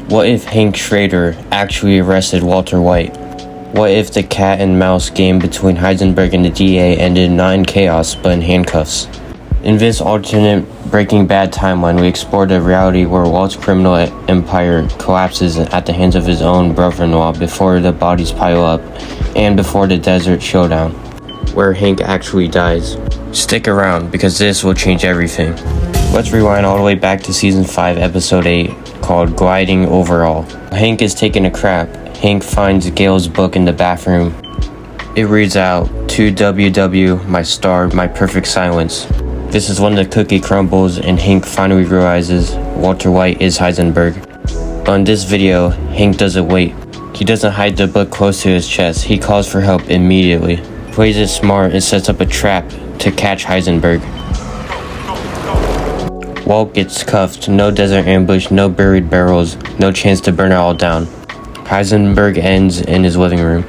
What if Hank Schrader actually arrested Walter White? What if the cat and mouse game between Heisenberg and the DA ended not in chaos but in handcuffs? In this alternate Breaking Bad timeline, we explored a reality where Walt's criminal empire collapses at the hands of his own brother-in-law before the bodies pile up, and before the desert showdown, where Hank actually dies. Stick around, because this will change everything. Let's rewind all the way back to Season 5, Episode 8, called Gliding Overall. Hank is taking a crap. Hank finds Gail's book in the bathroom. It reads out, "To WW, my star, my perfect silence." This is when the cookie crumbles and Hank finally realizes Walter White is Heisenberg. On this video, Hank doesn't wait. He doesn't hide the book close to his chest. He calls for help immediately. Plays it smart and sets up a trap to catch Heisenberg. Walt gets cuffed, no desert ambush, no buried barrels, no chance to burn it all down. Heisenberg ends in his living room.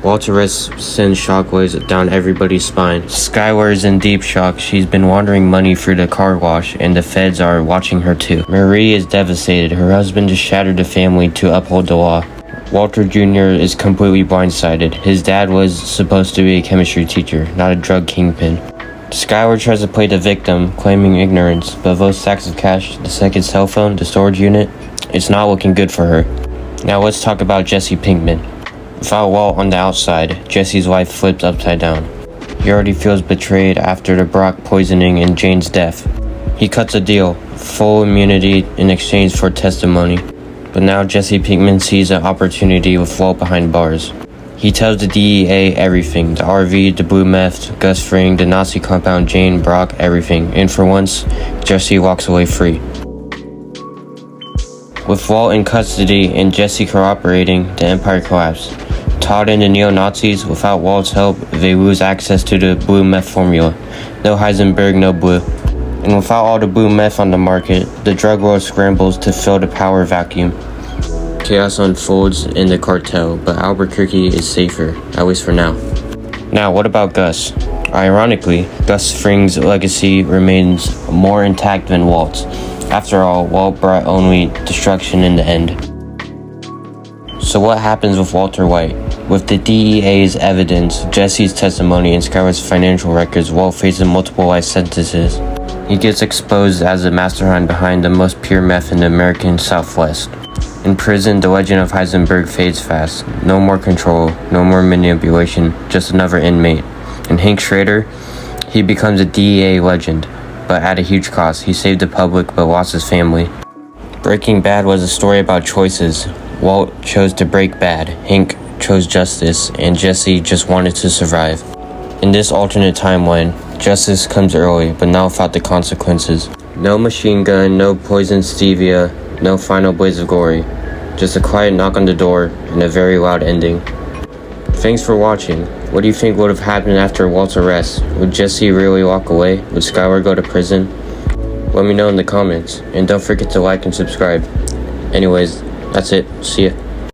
Walt's arrest sends shockwaves down everybody's spine. Skylar is in deep shock. She's been laundering money through the car wash, and the feds are watching her too. Marie is devastated. Her husband just shattered the family to uphold the law. Walter Jr. is completely blindsided. His dad was supposed to be a chemistry teacher, not a drug kingpin. Skylar tries to play the victim, claiming ignorance, but those sacks of cash, the second cell phone, the storage unit, it's not looking good for her. Now let's talk about Jesse Pinkman. Without Walt on the outside, Jesse's life flips upside down. He already feels betrayed after the Brock poisoning and Jane's death. He cuts a deal, full immunity in exchange for testimony. But now Jesse Pinkman sees an opportunity with Walt behind bars. He tells the DEA everything, the RV, the blue meth, Gus Fring, the Nazi compound, Jane, Brock, everything. And for once, Jesse walks away free. With Walt in custody and Jesse cooperating, the Empire collapsed. Todd and the neo-Nazis, without Walt's help, they lose access to the blue meth formula. No Heisenberg, no blue. And without all the blue meth on the market, the drug world scrambles to fill the power vacuum. Chaos unfolds in the cartel, but Albuquerque is safer, at least for now. Now, what about Gus? Ironically, Gus Fring's legacy remains more intact than Walt's. After all, Walt brought only destruction in the end. So what happens with Walter White? With the DEA's evidence, Jesse's testimony, and Skylar's financial records, Walt faces multiple life sentences. He gets exposed as the mastermind behind the most pure meth in the American Southwest. In prison, the legend of Heisenberg fades fast. No more control, no more manipulation, just another inmate. And Hank Schrader, he becomes a DEA legend, but at a huge cost. He saved the public but lost his family. Breaking Bad was a story about choices. Walt chose to break bad, Hank chose justice, and Jesse just wanted to survive. In this alternate timeline, justice comes early, but not without the consequences. No machine gun, no poison stevia, no final blaze of glory. Just a quiet knock on the door and a very loud ending. Thanks for watching. What do you think would have happened after Walt's arrest? Would Jesse really walk away? Would Skylar go to prison? Let me know in the comments. And don't forget to like and subscribe. Anyways, that's it. See ya.